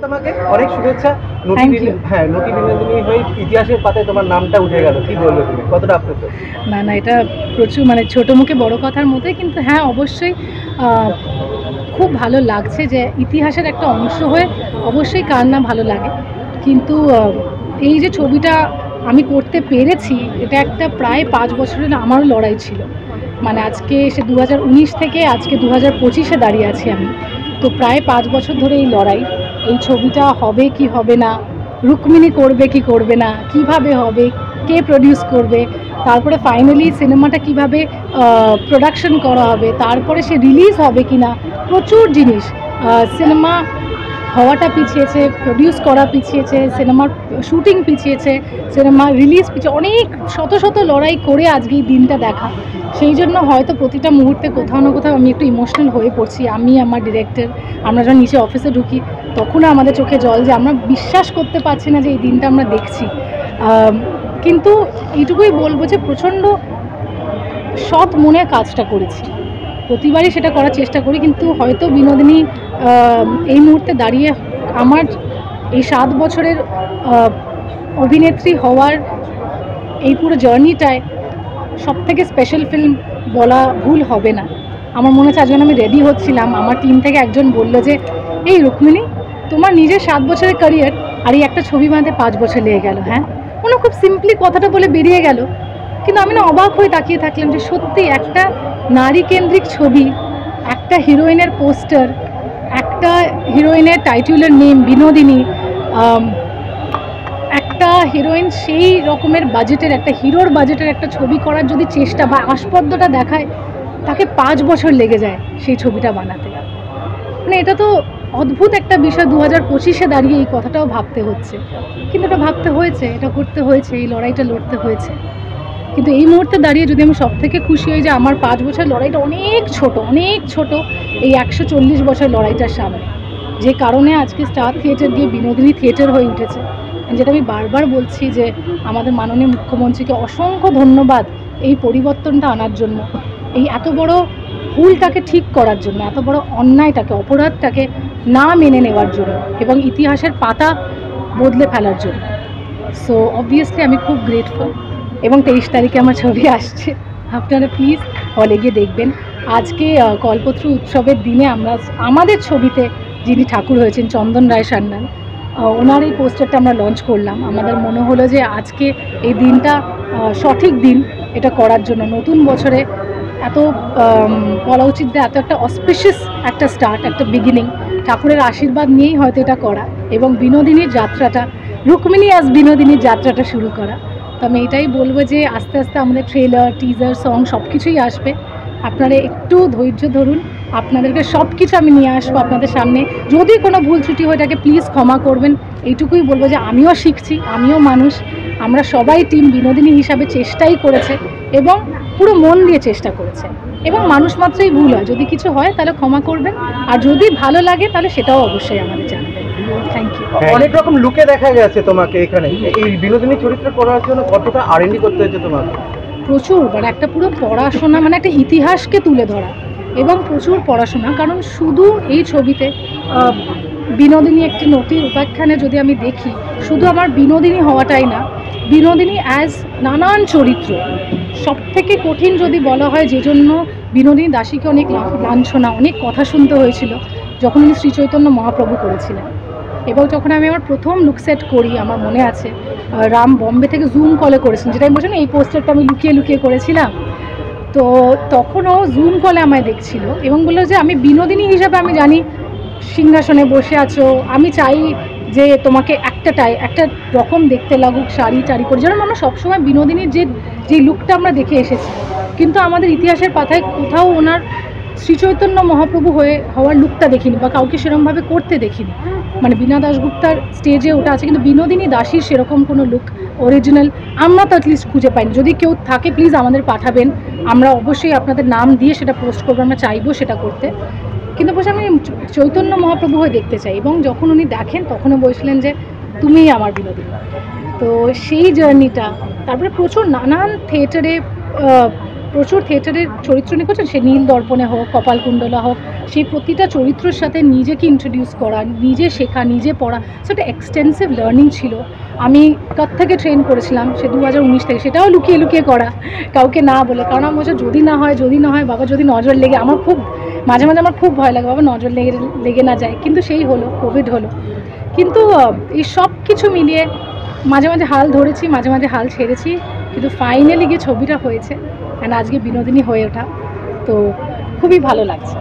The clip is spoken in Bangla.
তোমাকে, অনেক শুভেচ্ছা। হ্যাঁ, নটি বিনোদিনী হয়ে ইতিহাসের পাতায় তোমার নামটা উঠে গেল, কি বলবে তুমি, কতটা আপ্লুত? না না, এটা প্রচুর, মানে ছোটো মুখে বড় কথার মতোই, কিন্তু হ্যাঁ অবশ্যই খুব ভালো লাগছে যে ইতিহাসের একটা অংশ হয়ে অবশ্যই কার না ভালো লাগে। কিন্তু এই যে ছবিটা আমি করতে পেরেছি, এটা একটা প্রায় 5 বছরের আমারও লড়াই ছিল। মানে আজকে সে 2019 থেকে আজকে 2025-এ দাঁড়িয়ে আছি আমি। তো প্রায় 5 বছর ধরে এই লড়াই। এই ছবিটা হবে কি হবে না, রুক্মিণী করবে কি করবে না, কিভাবে হবে, কে প্রডিউস করবে, তারপরে ফাইনালি সিনেমাটা কিভাবে প্রোডাকশন করা হবে, তারপরে সে রিলিজ হবে কি না, প্রচুর জিনিস। সিনেমা হওয়াটা পিছিয়েছে, প্রডিউস করা পিছিয়েছে, সিনেমার শুটিং পিছিয়েছে, সিনেমা রিলিজ পিছিয়ে, অনেক শত শত লড়াই করে আজকে এই দিনটা দেখা। সেই জন্য হয়তো প্রতিটা মুহূর্তে কোথাও না কোথাও আমি একটু ইমোশনাল হয়ে পড়ছি। আমি, আমার ডিরেক্টর, আমরা যখন নিচে অফিসে ঢুকি তখনও আমাদের চোখে জল, যে আমরা বিশ্বাস করতে পারছি না যে এই দিনটা আমরা দেখছি। কিন্তু এইটুকুই বলবো যে প্রচণ্ড সৎ মনে কাজটা করেছি, প্রতিবারই সেটা করার চেষ্টা করি। কিন্তু হয়তো বিনোদিনী এই মুহূর্তে দাঁড়িয়ে আমার এই 7 বছরের অভিনেত্রী হওয়ার এই পুরো জার্নিটায় সবথেকে স্পেশাল ফিল্ম বলা ভুল হবে না। আমার মনে হচ্ছে আজকে আমি রেডি হচ্ছিলাম, আমার টিম থেকে একজন বলল যে এই রুক্মিণী, তোমার নিজের 7 বছরের ক্যারিয়ার আর এই একটা ছবি বানাতে 5 বছর লেগে গেল। হ্যাঁ, মনে খুব সিম্পলি কথাটা বলে বেরিয়ে গেল, কিন্তু আমি না অবাক হয়ে তাকিয়ে থাকলাম যে সত্যি একটা নারী কেন্দ্রিক ছবি, একটা হিরোইনের পোস্টার, একটা হিরোইনের টাইটেলের নেম বিনোদিনী, একটা হিরোইন সেই রকমের বাজেটের, একটা হিরোর বাজেটের একটা ছবি করার যদি চেষ্টা বা আস্পর্ধটা দেখায়, তাকে 5 বছর লেগে যায় সেই ছবিটা বানাতে। মানে এটা তো অদ্ভুত একটা বিষয়। 2025-এ দাঁড়িয়ে এই কথাটাও ভাবতে হচ্ছে, কিন্তু এটা ভাবতে হয়েছে, এটা করতে হয়েছে, এই লড়াইটা লড়তে হয়েছে। কিন্তু এই মুহূর্তে দাঁড়িয়ে যদি আমি সবথেকে খুশি হই যে আমার 5 বছরের লড়াইটা অনেক ছোট এই 140 বছর লড়াইটার সামনে, যে কারণে আজকে স্টার থিয়েটার গিয়ে বিনোদিনী থিয়েটার হয়ে উঠেছে। যেটা আমি বারবার বলছি যে আমাদের মাননীয় মুখ্যমন্ত্রীকে অসংখ্য ধন্যবাদ এই পরিবর্তনটা আনার জন্য, এই এত বড় ভুলটাকে ঠিক করার জন্য, এত বড় অন্যায়টাকে, অপরাধটাকে না মেনে নেওয়ার জন্য এবং ইতিহাসের পাতা বদলে ফেলার জন্য। সো অবভিয়াসলি আমি খুব গ্রেটফুল। এবং 23 তারিখে আমার ছবি আসছে, আপনারা প্লিজ হলে গিয়ে দেখবেন। আজকে কল্পতরু উৎসবের দিনে আমরা আমাদের ছবিতে যিনি ঠাকুর হয়েছেন চন্দন রায় সান্যাল, ওনার এই পোস্টারটা আমরা লঞ্চ করলাম। আমাদের মনে হলো যে আজকে এই দিনটা সঠিক দিন এটা করার জন্য। নতুন বছরে এত বলা উচিত যে এত একটা অসপিশিয়াস একটা স্টার্ট, একটা বিগিনিং, ঠাকুরের আশীর্বাদ নিয়েই হয়তো এটা করা, এবং বিনোদিনীর যাত্রাটা, রুক্মিণী অ্যাজ বিনোদিনীর যাত্রাটা শুরু করা। তো আমি এটাই বলবো যে আস্তে আস্তে আমাদের ট্রেলার, টিজার, সং সব কিছুই আসবে। আপনারা একটু ধৈর্য ধরুন, আপনাদেরকে সব কিছু আমি নিয়ে আসবো আপনাদের সামনে। যদি কোনো ভুল ত্রুটি হয়ে থাকে প্লিজ ক্ষমা করবেন, এইটুকুই বলবো যে আমিও শিখছি, আমিও মানুষ, আমরা সবাই টিম বিনোদিনী হিসাবে চেষ্টাই করেছে এবং পুরো মন দিয়ে চেষ্টা করেছে, এবং মানুষ মাত্রই ভুল হয়, যদি কিছু হয় তাহলে ক্ষমা করবেন, আর যদি ভালো লাগে তাহলে সেটাও অবশ্যই আমাদের জানাবেন। Thank you. অনেক রকম লুকে দেখা গেছে তোমাকে এখানে, এই বিনোদিনী চরিত্র করার জন্য কতটা R&D করতে হয়েছে তোমাকে? প্রচুর, মানে একটা পুরো পড়াশোনা, মানে একটা ইতিহাসকে তুলে ধরা এবং প্রচুর পড়াশোনা। কারণ শুধু এই ছবিতে বিনোদিনী একটি নটির উপাখ্যানে যদি আমি দেখি, শুধু আমার বিনোদিনী হওয়াটাই না, বিনোদিনী অ্যাজ নানান চরিত্র। সব থেকে কঠিন যদি বলা হয়, যে জন্য বিনোদিনী দাসীকে অনেক লাঞ্ছনা, অনেক কথা শুনতে হয়েছিল যখন উনি শ্রী চৈতন্য মহাপ্রভু করেছিলেন। এবং যখন আমি আমার প্রথম লুক সেট করি, আমার মনে আছে রাম বম্বে থেকে জুম কলে করেছিলেন, যেটা আমি বলছি না এই পোস্টারটা আমি লুকিয়ে লুকিয়ে করেছিলাম। তো তখনও জুম কলে আমায় দেখছিল এবং বললো যে আমি বিনোদিনী হিসাবে আমি জানি সিংহাসনে বসে আছো, আমি চাই যে তোমাকে একটা রকম দেখতে লাগুক, শাড়ি টাড়ি করে, যেন আমরা সবসময় বিনোদিনীর যে লুকটা আমরা দেখে এসেছি। কিন্তু আমাদের ইতিহাসের পাতায় কোথাও ওনার শ্রীচৈতন্য মহাপ্রভু হওয়ার লুকটা দেখিনি, বা কাউকে সেরকমভাবে করতে দেখিনি। মানে বীণা দাশগুপ্তার স্টেজে ওটা আছে, কিন্তু বিনোদিনী দাসীর সেরকম কোনো লুক অরিজিনাল আমরা তো অ্যাটলিস্ট খুঁজে পাইনি। যদি কেউ থাকে প্লিজ আমাদের পাঠাবেন, আমরা অবশ্যই আপনাদের নাম দিয়ে সেটা পোস্ট করবো, আমরা চাইবো সেটা করতে। কিন্তু বসে আমি চৈতন্য মহাপ্রভু হয়ে দেখতে চাই, এবং যখন উনি দেখেন তখনও বলছিলেন যে তুমিই আমার বিনোদিনী। তো সেই জার্নিটা, তারপরে প্রচুর নানান থিয়েটারে প্রচুর থিয়েটারের চরিত্র নিয়ে করছেন, সে নীল দর্পণে হোক, কপালকুণ্ডলা হোক, সেই প্রতিটা চরিত্রের সাথে নিজেকে ইন্ট্রোডিউস করা, নিজে শেখা, নিজে পড়া, সো একটা এক্সটেন্সিভ লার্নিং ছিল। আমি থেকে ট্রেন করেছিলাম সে 2019 থেকে, সেটাও লুকিয়ে লুকিয়ে করা, কাউকে না বলে, কারণ আমার বলছে যদি না হয় বাবা, যদি নজর লেগে, আমার খুব মাঝে মাঝে আমার খুব ভয় লাগে বাবা নজর লেগে না যায়, কিন্তু সেই হলো, কোভিড হলো। কিন্তু এই সব কিছু মিলিয়ে মাঝে মাঝে হাল ধরেছি, মাঝে মাঝে হাল ছেড়েছি, কিন্তু ফাইনালি গিয়ে ছবিটা হয়েছে, অ্যান্ড আজকে বিনোদিনী হয়ে ওঠা, তো খুবই ভালো লাগছে।